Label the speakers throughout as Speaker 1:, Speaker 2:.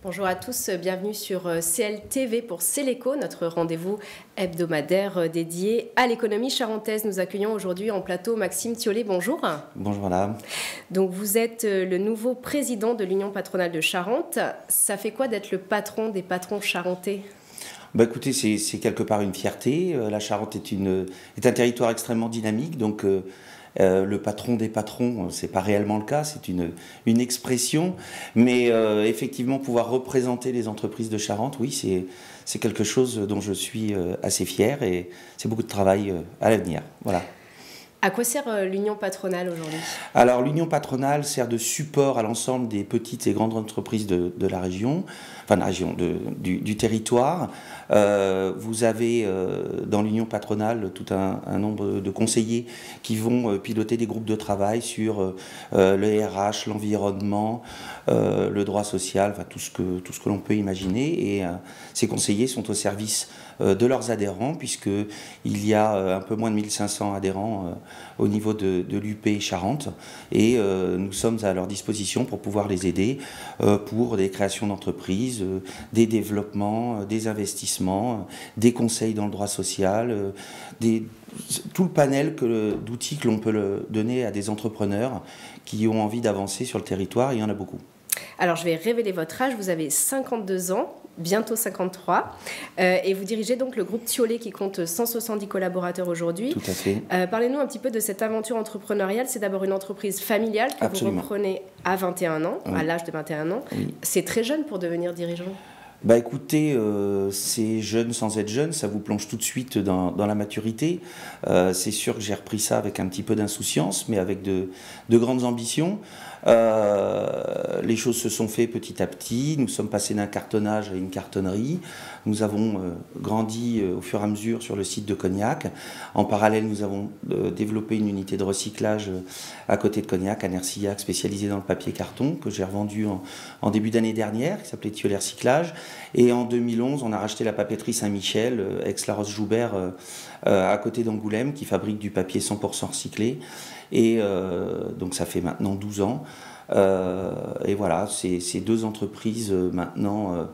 Speaker 1: Bonjour à tous, bienvenue sur CLTV pour Céléco, notre rendez-vous hebdomadaire dédié à l'économie charentaise. Nous accueillons aujourd'hui en plateau Maxime Thiollet, bonjour.
Speaker 2: Bonjour madame.
Speaker 1: Donc vous êtes le nouveau président de l'Union patronale de Charente. Ça fait quoi d'être le patron des patrons charentais ?
Speaker 2: Écoutez, c'est quelque part une fierté. La Charente est un territoire extrêmement dynamique, donc le patron des patrons, c'est pas réellement le cas, c'est une expression, mais effectivement pouvoir représenter les entreprises de Charente, oui, c'est quelque chose dont je suis assez fier et c'est beaucoup de travail à l'avenir. Voilà.
Speaker 1: À quoi sert l'Union patronale aujourd'hui ?
Speaker 2: Alors l'Union patronale sert de support à l'ensemble des petites et grandes entreprises de la région, enfin de la région, du territoire. Vous avez dans l'Union patronale tout un nombre de conseillers qui vont piloter des groupes de travail sur le RH, l'environnement, le droit social, enfin tout ce que l'on peut imaginer. Et ces conseillers sont au service de leurs adhérents, puisqu'il y a un peu moins de 1500 adhérents au niveau de l'UP Charente, et nous sommes à leur disposition pour pouvoir les aider pour des créations d'entreprises, des développements, des investissements, des conseils dans le droit social, tout le panel d'outils que l'on peut donner à des entrepreneurs qui ont envie d'avancer sur le territoire. Il y en a beaucoup.
Speaker 1: Alors je vais révéler votre âge, vous avez 52 ans, bientôt 53, et vous dirigez donc le groupe Thiollet qui compte 170 collaborateurs aujourd'hui.
Speaker 2: Tout à fait.
Speaker 1: Parlez-nous un petit peu de cette aventure entrepreneuriale. C'est d'abord une entreprise familiale que
Speaker 2: Absolument.
Speaker 1: vous reprenez à 21 ans,
Speaker 2: Oui.
Speaker 1: à l'âge de 21 ans.
Speaker 2: Oui.
Speaker 1: C'est très jeune pour devenir dirigeant.
Speaker 2: Écoutez, c'est jeune sans être jeune, ça vous plonge tout de suite dans la maturité. C'est sûr que j'ai repris ça avec un petit peu d'insouciance, mais avec de grandes ambitions. Les choses se sont faites petit à petit. Nous sommes passés d'un cartonnage à une cartonnerie. Nous avons grandi au fur et à mesure sur le site de Cognac. En parallèle, nous avons développé une unité de recyclage à côté de Cognac, à Nercillac, spécialisée dans le papier carton, que j'ai revendu en début d'année dernière, qui s'appelait Thiollet Recyclage. Et en 2011, on a racheté la papeterie Saint-Michel, ex-Laroche-Joubert, à côté d'Angoulême, qui fabrique du papier 100% recyclé. Et donc ça fait maintenant 12 ans. Et voilà, ces deux entreprises maintenant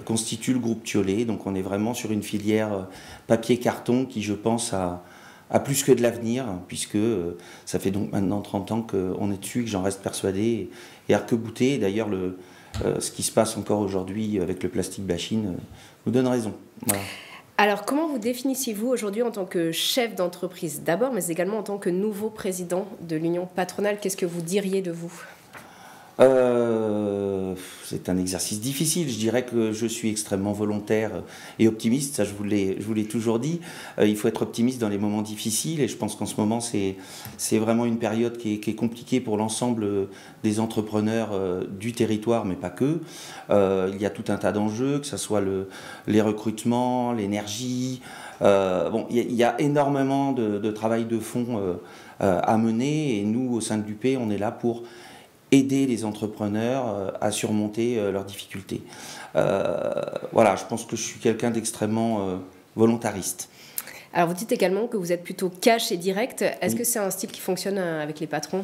Speaker 2: constituent le groupe Thiollet. Donc on est vraiment sur une filière papier-carton qui, je pense, a plus que de l'avenir, puisque ça fait donc maintenant 30 ans qu'on est dessus, que j'en reste persuadé et arc-bouté. D'ailleurs, ce qui se passe encore aujourd'hui avec le plastic bashing nous donne raison. Voilà.
Speaker 1: Alors, comment vous définissez-vous aujourd'hui en tant que chef d'entreprise d'abord, mais également en tant que nouveau président de l'Union patronale? Qu'est-ce que vous diriez de vous?
Speaker 2: C'est un exercice difficile. Je dirais que je suis extrêmement volontaire et optimiste. Ça, je vous l'ai toujours dit. Il faut être optimiste dans les moments difficiles. Et je pense qu'en ce moment, c'est vraiment une période qui est compliquée pour l'ensemble des entrepreneurs du territoire, mais pas que. Il y a tout un tas d'enjeux, que ce soit les recrutements, l'énergie. Il y a énormément de travail de fond à mener. Et nous, au sein de l'UP, on est là pour aider les entrepreneurs à surmonter leurs difficultés. Voilà, je pense que je suis quelqu'un d'extrêmement volontariste.
Speaker 1: Alors vous dites également que vous êtes plutôt cash et direct. Est-ce
Speaker 2: Oui.
Speaker 1: que c'est un style qui fonctionne avec les patrons?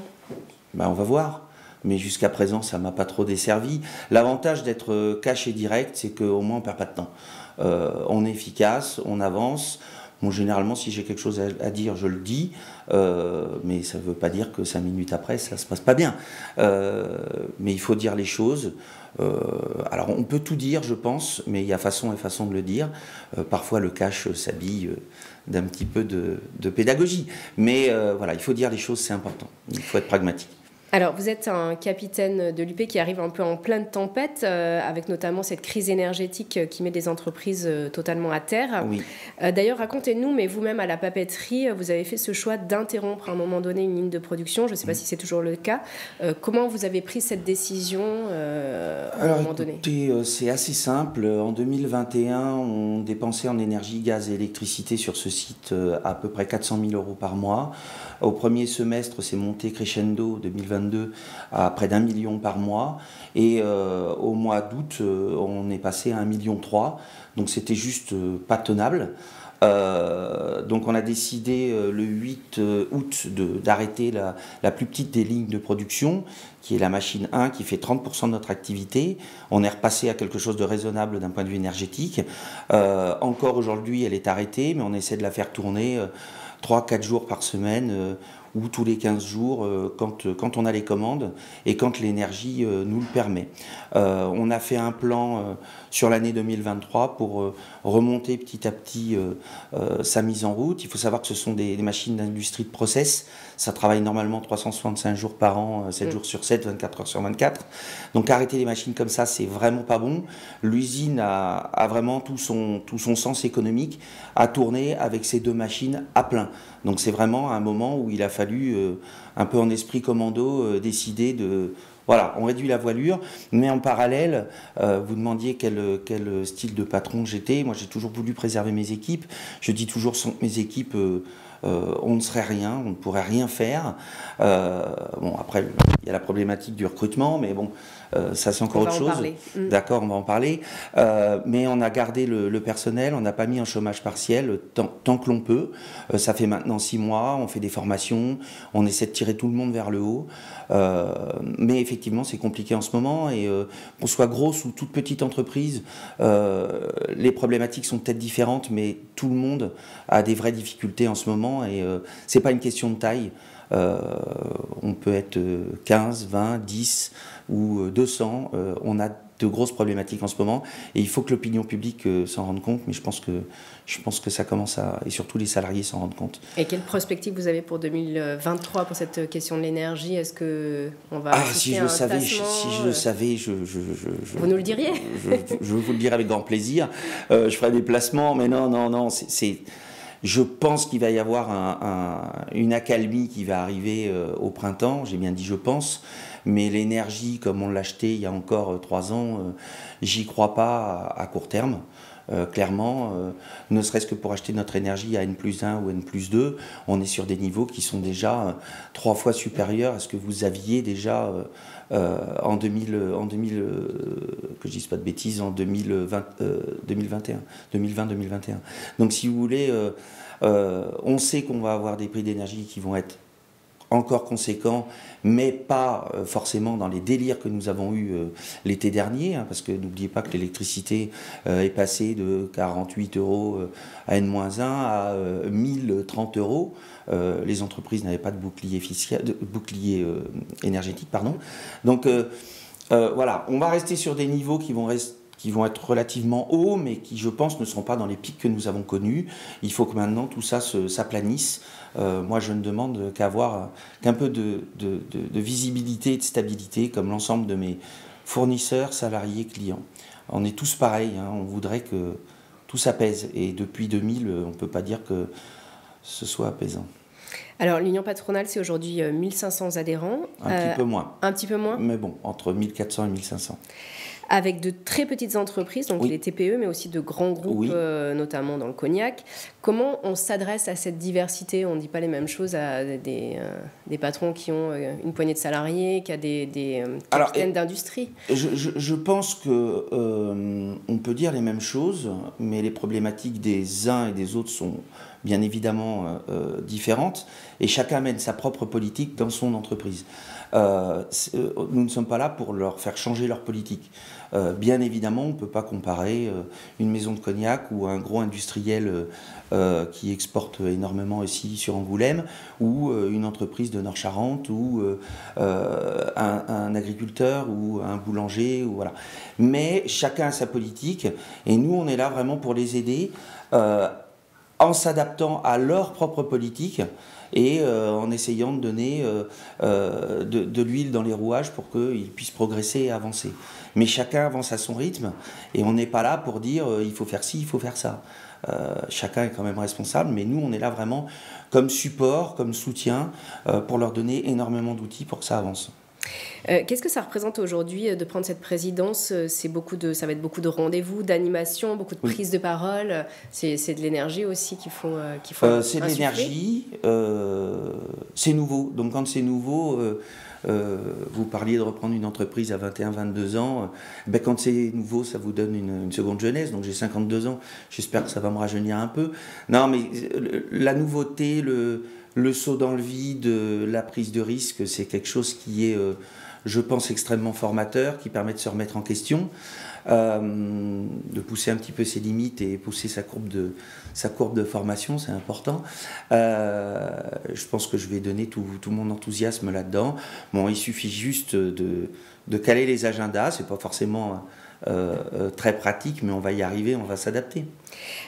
Speaker 2: On va voir. Mais jusqu'à présent, ça ne m'a pas trop desservi. L'avantage d'être cash et direct, c'est qu'au moins on ne perd pas de temps. On est efficace, on avance. Bon, généralement, si j'ai quelque chose à dire, je le dis, mais ça ne veut pas dire que 5 minutes après, ça ne se passe pas bien. Mais il faut dire les choses. Alors, on peut tout dire, je pense, mais il y a façon et façon de le dire. Parfois, le cash s'habille d'un petit peu de pédagogie. Mais voilà, il faut dire les choses, c'est important. Il faut être pragmatique.
Speaker 1: Alors, vous êtes un capitaine de l'UP qui arrive un peu en pleine tempête, avec notamment cette crise énergétique qui met des entreprises totalement à terre.
Speaker 2: Oui.
Speaker 1: D'ailleurs, racontez-nous, mais vous-même à la papeterie, vous avez fait ce choix d'interrompre à un moment donné une ligne de production. Je ne sais pas si c'est toujours le cas. Comment vous avez pris cette décision à un moment donné ?
Speaker 2: Écoutez, c'est assez simple. En 2021, on dépensait en énergie, gaz et électricité sur ce site à peu près 400 000 euros par mois. Au premier semestre, c'est monté crescendo 2022 à près d'1 million par mois. Et au mois d'août, on est passé à 1,3 million. Donc c'était juste pas tenable. Donc on a décidé le 8 août d'arrêter la plus petite des lignes de production, qui est la machine 1, qui fait 30% de notre activité. On est repassé à quelque chose de raisonnable d'un point de vue énergétique. Encore aujourd'hui, elle est arrêtée, mais on essaie de la faire tourner 3-4 jours par semaine ou tous les 15 jours quand on a les commandes et quand l'énergie nous le permet. On a fait un plan sur l'année 2023 pour remonter petit à petit sa mise en route. Il faut savoir que ce sont des machines d'industrie de process. Ça travaille normalement 365 jours par an, 7 jours sur 7, 24 heures sur 24. Donc arrêter les machines comme ça, c'est vraiment pas bon. L'usine a vraiment tout son sens économique à tourner avec ces 2 machines à plein. Donc c'est vraiment un moment où il a fallu, un peu en esprit commando, décider de... Voilà, on réduit la voilure, mais en parallèle, vous demandiez quel style de patron j'étais. Moi, j'ai toujours voulu préserver mes équipes. Je dis toujours, sans mes équipes, on ne serait rien, on ne pourrait rien faire. Bon, après, il y a la problématique du recrutement, mais bon, ça c'est encore autre chose. D'accord, on va en parler. Mais on a gardé le personnel, on n'a pas mis un chômage partiel tant que l'on peut. Ça fait maintenant 6 mois, on fait des formations, on essaie de tirer tout le monde vers le haut. Mais effectivement, c'est compliqué en ce moment. Et qu'on soit grosse ou toute petite entreprise, les problématiques sont peut-être différentes, mais tout le monde a des vraies difficultés en ce moment. Et c'est pas une question de taille. On peut être 15, 20, 10 ou 200. On a de grosses problématiques en ce moment et il faut que l'opinion publique s'en rende compte, mais je pense que ça commence à... et surtout les salariés s'en rendent compte.
Speaker 1: Et quelle prospective vous avez pour 2023 pour cette question de l'énergie? Est-ce qu'on va
Speaker 2: si je le savais,
Speaker 1: vous nous le diriez?
Speaker 2: je vous le dirais avec grand plaisir. Je ferai des placements, mais non, je pense qu'il va y avoir une accalmie qui va arriver au printemps. J'ai bien dit je pense, mais l'énergie, comme on l'a acheté il y a encore 3 ans, j'y crois pas à court terme. Clairement, ne serait-ce que pour acheter notre énergie à N+1 ou N+2, on est sur des niveaux qui sont déjà 3 fois supérieurs à ce que vous aviez déjà en 2000, que je dise pas de bêtises, en 2020-2021. Donc si vous voulez, on sait qu'on va avoir des prix d'énergie qui vont être encore conséquents, mais pas forcément dans les délires que nous avons eus l'été dernier, parce que n'oubliez pas que l'électricité est passée de 48 € à N-1 à 1030 €. Les entreprises n'avaient pas de bouclier énergétique, pardon. Donc voilà, on va rester sur des niveaux qui vont être relativement hauts, mais qui, je pense, ne seront pas dans les pics que nous avons connus. Il faut que maintenant tout ça s'aplanisse. Moi, je ne demande qu'un peu de visibilité et de stabilité, comme l'ensemble de mes fournisseurs, salariés, clients. On est tous pareils, on voudrait que tout s'apaise. Et depuis 2000, on ne peut pas dire que ce soit apaisant.
Speaker 1: Alors, l'Union patronale, c'est aujourd'hui 1500 adhérents.
Speaker 2: Un petit peu moins.
Speaker 1: Un petit peu moins.
Speaker 2: Mais bon, entre 1400 et 1500.
Speaker 1: Avec de très petites entreprises, donc les TPE, mais aussi de grands groupes, notamment dans le cognac. Comment on s'adresse à cette diversité? On ne dit pas les mêmes choses à des patrons qui ont une poignée de salariés, qu'à des capitaines d'industrie.
Speaker 2: Je pense qu'on peut dire les mêmes choses, mais les problématiques des uns et des autres sont bien évidemment différentes, et chacun mène sa propre politique dans son entreprise. Nous ne sommes pas là pour leur faire changer leur politique. Bien évidemment, on ne peut pas comparer une maison de cognac ou un gros industriel qui exporte énormément ici sur Angoulême, ou une entreprise de Nord-Charente, ou un agriculteur, ou un boulanger, ou voilà. Mais chacun a sa politique, et nous, on est là vraiment pour les aider en s'adaptant à leur propre politique et en essayant de donner de l'huile dans les rouages pour qu'ils puissent progresser et avancer. Mais chacun avance à son rythme et on n'est pas là pour dire il faut faire ci, il faut faire ça. Chacun est quand même responsable, mais nous on est là vraiment comme support, comme soutien pour leur donner énormément d'outils pour que ça avance.
Speaker 1: Qu'est-ce que ça représente aujourd'hui de prendre cette présidence? Ça va être beaucoup de rendez-vous, d'animation, beaucoup de prises de parole. C'est de l'énergie aussi qu'il faut
Speaker 2: c'est de l'énergie, c'est nouveau. Donc quand c'est nouveau, vous parliez de reprendre une entreprise à 21-22 ans. Quand c'est nouveau, ça vous donne une seconde jeunesse. Donc j'ai 52 ans, j'espère que ça va me rajeunir un peu. Non, mais la nouveauté, le saut dans le vide, la prise de risque, c'est quelque chose qui est, je pense, extrêmement formateur, qui permet de se remettre en question. De pousser un petit peu ses limites et pousser sa courbe de formation, c'est important. Je pense que je vais donner tout mon enthousiasme là-dedans. Bon, il suffit juste de caler les agendas, c'est pas forcément très pratique, mais on va y arriver, on va s'adapter.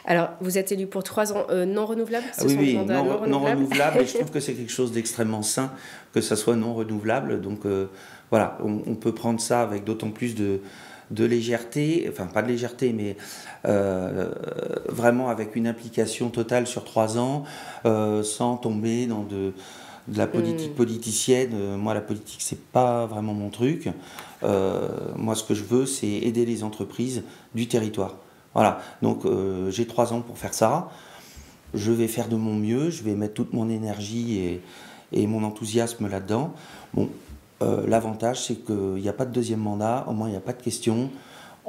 Speaker 1: Alors, vous êtes élu pour 3 ans non renouvelables,
Speaker 2: oui, non renouvelable, et je trouve que c'est quelque chose d'extrêmement sain que ça soit non renouvelable. Donc voilà, on peut prendre ça avec d'autant plus de légèreté, enfin pas de légèreté, mais vraiment avec une implication totale sur 3 ans, sans tomber dans de la politique politicienne. Moi, la politique, c'est pas vraiment mon truc. Moi, ce que je veux, c'est aider les entreprises du territoire. Voilà, donc j'ai 3 ans pour faire ça. Je vais faire de mon mieux, je vais mettre toute mon énergie et mon enthousiasme là-dedans. Bon, l'avantage, c'est qu'il n'y a pas de deuxième mandat, au moins il n'y a pas de question.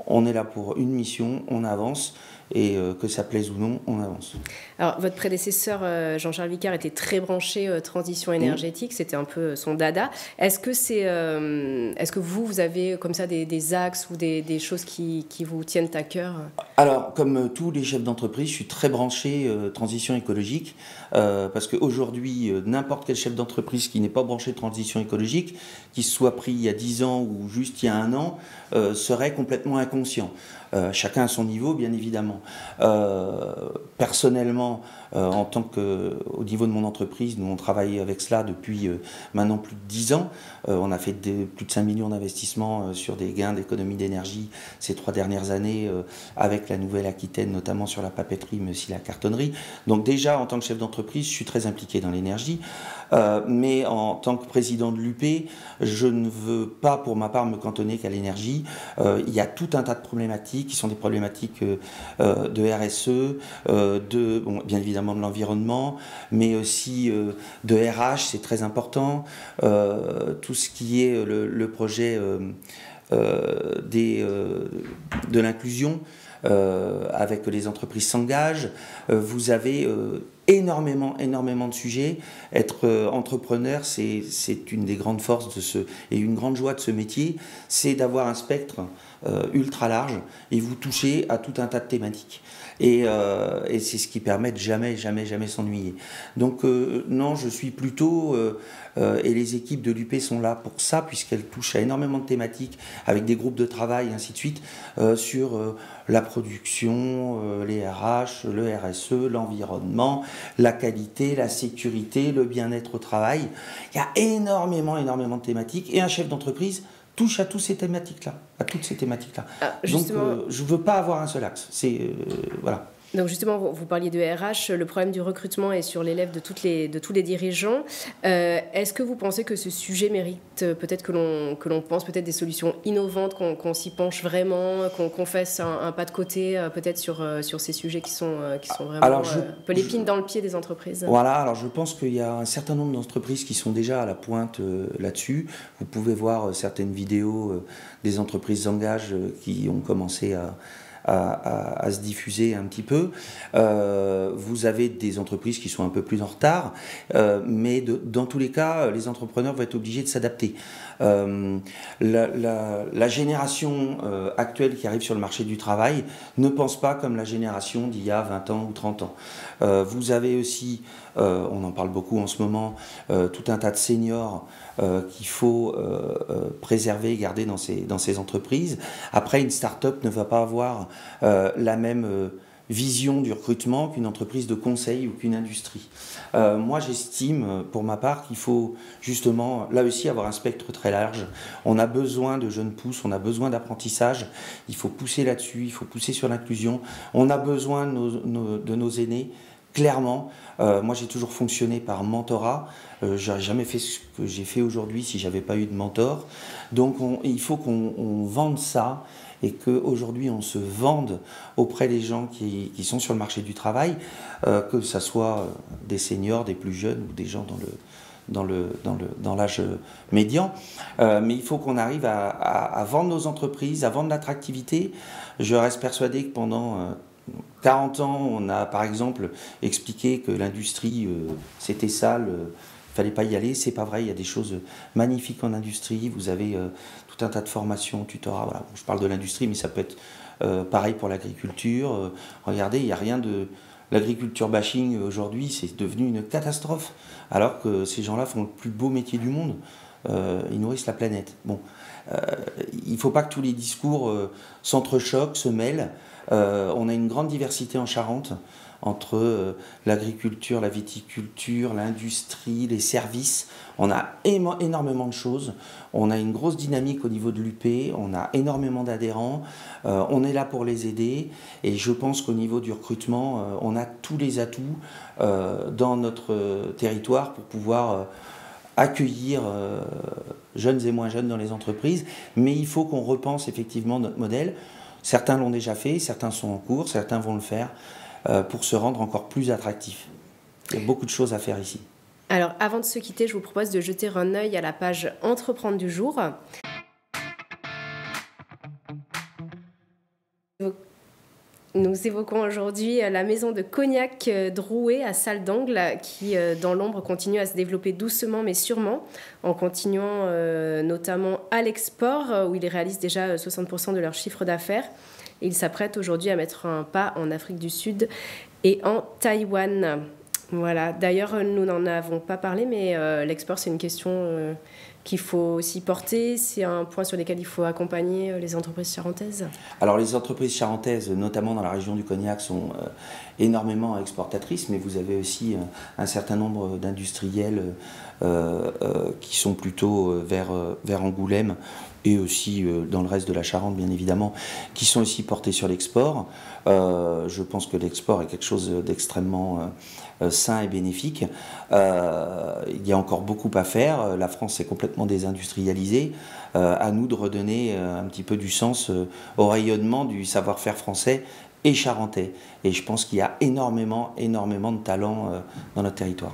Speaker 2: On est là pour une mission, on avance, et que ça plaise ou non, on avance.
Speaker 1: Alors, votre prédécesseur, Jean-Charles Vicard, était très branché transition énergétique, c'était un peu son dada. Est-ce que vous avez comme ça des axes ou des choses qui vous tiennent à cœur?
Speaker 2: Alors, comme tous les chefs d'entreprise, je suis très branché transition écologique, parce qu'aujourd'hui, n'importe quel chef d'entreprise qui n'est pas branché de transition écologique, qu'il soit pris il y a 10 ans ou juste il y a 1 an, serait complètement inconscient. Chacun à son niveau, bien évidemment. Personnellement, au niveau de mon entreprise, nous on travaille avec cela depuis maintenant plus de 10 ans. On a fait plus de 5 millions d'investissements sur des gains d'économie d'énergie ces 3 dernières années, avec la Nouvelle-Aquitaine, notamment sur la papeterie, mais aussi la cartonnerie. Donc déjà, en tant que chef d'entreprise, je suis très impliqué dans l'énergie. Mais en tant que président de l'UP, je ne veux pas, pour ma part, me cantonner qu'à l'énergie. Il y a tout un tas de problématiques qui sont des problématiques de RSE, bien évidemment de l'environnement, mais aussi de RH, c'est très important. Tout ce qui est le projet de l'inclusion, avec les entreprises s'engagent. Vous avez énormément de sujets. Être entrepreneur, c'est une des grandes forces et une grande joie de ce métier, c'est d'avoir un spectre ultra large et vous touchez à tout un tas de thématiques. Et c'est ce qui permet de jamais s'ennuyer. Donc non, je suis plutôt, et les équipes de l'UP sont là pour ça, puisqu'elles touchent à énormément de thématiques, avec des groupes de travail, et ainsi de suite, sur la production, les RH, le RSE, l'environnement, la qualité, la sécurité, le bien-être au travail. Il y a énormément de thématiques, et un chef d'entreprise touche à toutes ces thématiques-là. Donc, je ne veux pas avoir un seul axe. Voilà.
Speaker 1: Donc justement, vous parliez de RH, le problème du recrutement est sur les lèvres de tous les dirigeants. Est-ce que vous pensez que ce sujet mérite peut-être que l'on pense peut-être des solutions innovantes, qu'on s'y penche vraiment, qu'on fasse un pas de côté peut-être sur ces sujets qui sont vraiment un peu l'épine dans le pied des entreprises?
Speaker 2: Voilà, alors je pense qu'il y a un certain nombre d'entreprises qui sont déjà à la pointe là-dessus. Vous pouvez voir certaines vidéos des entreprises s'engagent qui ont commencé à se diffuser un petit peu. Vous avez des entreprises qui sont un peu plus en retard, mais dans tous les cas, les entrepreneurs vont être obligés de s'adapter. La génération actuelle qui arrive sur le marché du travail ne pense pas comme la génération d'il y a 20 ans ou 30 ans. Vous avez aussi, on en parle beaucoup en ce moment, tout un tas de seniors qu'il faut préserver et garder dans ces entreprises. Après, une start-up ne va pas avoir la même vision du recrutement qu'une entreprise de conseil ou qu'une industrie. Moi, j'estime, pour ma part, qu'il faut justement, là aussi, avoir un spectre très large. On a besoin de jeunes pousses, on a besoin d'apprentissage. Il faut pousser là-dessus, il faut pousser sur l'inclusion. On a besoin de nos aînés. Clairement, moi j'ai toujours fonctionné par mentorat. J'aurais jamais fait ce que j'ai fait aujourd'hui si j'avais pas eu de mentor. Donc il faut qu'on vende ça et qu'aujourd'hui on se vende auprès des gens qui sont sur le marché du travail, que ça soit des seniors, des plus jeunes ou des gens dans l'âge médian. Mais il faut qu'on arrive à vendre nos entreprises, à vendre l'attractivité. Je reste persuadé que pendant 40 ans, on a par exemple expliqué que l'industrie c'était sale, fallait pas y aller. C'est pas vrai, il y a des choses magnifiques en industrie. Vous avez tout un tas de formations, tutorats. Voilà. Je parle de l'industrie, mais ça peut être pareil pour l'agriculture. Regardez, il n'y a rien de... L'agriculture bashing aujourd'hui, c'est devenu une catastrophe, alors que ces gens-là font le plus beau métier du monde. Ils nourrissent la planète. Bon, il ne faut pas que tous les discours s'entrechoquent, se mêlent. On a une grande diversité en Charente entre l'agriculture, la viticulture, l'industrie, les services. On a énormément de choses. On a une grosse dynamique au niveau de l'UP. On a énormément d'adhérents. On est là pour les aider. Et je pense qu'au niveau du recrutement, on a tous les atouts dans notre territoire pour pouvoir accueillir jeunes et moins jeunes dans les entreprises. Mais il faut qu'on repense effectivement notre modèle. Certains l'ont déjà fait, certains sont en cours, certains vont le faire pour se rendre encore plus attractifs. Il y a beaucoup de choses à faire ici.
Speaker 1: Alors, avant de se quitter, je vous propose de jeter un œil à la page Entreprendre du jour. Nous évoquons aujourd'hui la maison de cognac Drouet à Salle d'Angle qui, dans l'ombre, continue à se développer doucement mais sûrement, en continuant notamment à l'export, où ils réalisent déjà 60% de leur chiffre d'affaires. Et ils s'apprêtent aujourd'hui à mettre un pas en Afrique du Sud et en Taïwan. Voilà. D'ailleurs, nous n'en avons pas parlé, mais l'export, c'est une question qu'il faut aussi porter. C'est un point sur lequel il faut accompagner les entreprises charentaises.
Speaker 2: Alors, les entreprises charentaises, notamment dans la région du Cognac, sont énormément exportatrices, mais vous avez aussi un certain nombre d'industriels qui sont plutôt vers Angoulême et aussi dans le reste de la Charente, bien évidemment, qui sont aussi portés sur l'export. Je pense que l'export est quelque chose d'extrêmement sain et bénéfique. Il y a encore beaucoup à faire. La France est complètement désindustrialisée. À nous de redonner un petit peu du sens au rayonnement du savoir-faire français et charentais. Et je pense qu'il y a énormément de talent dans notre territoire.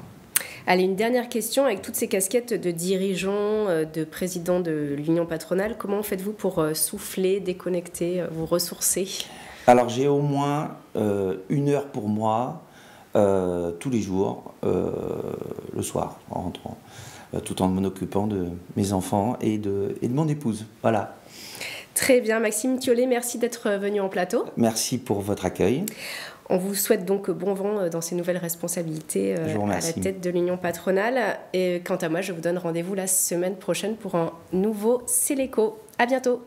Speaker 1: Allez, une dernière question. Avec toutes ces casquettes de dirigeant, de président de l'Union patronale, comment faites-vous pour souffler, déconnecter, vous ressourcer ?
Speaker 2: Alors, j'ai au moins 1 heure pour moi tous les jours, le soir, en rentrant, tout en m'en occupant de mes enfants et de mon épouse. Voilà.
Speaker 1: Très bien. Maxime Thiollet, merci d'être venu en plateau.
Speaker 2: Merci pour votre accueil.
Speaker 1: On vous souhaite donc bon vent dans ces nouvelles responsabilités à la tête de l'Union patronale. Et quant à moi, je vous donne rendez-vous la semaine prochaine pour un nouveau Céléco. À bientôt.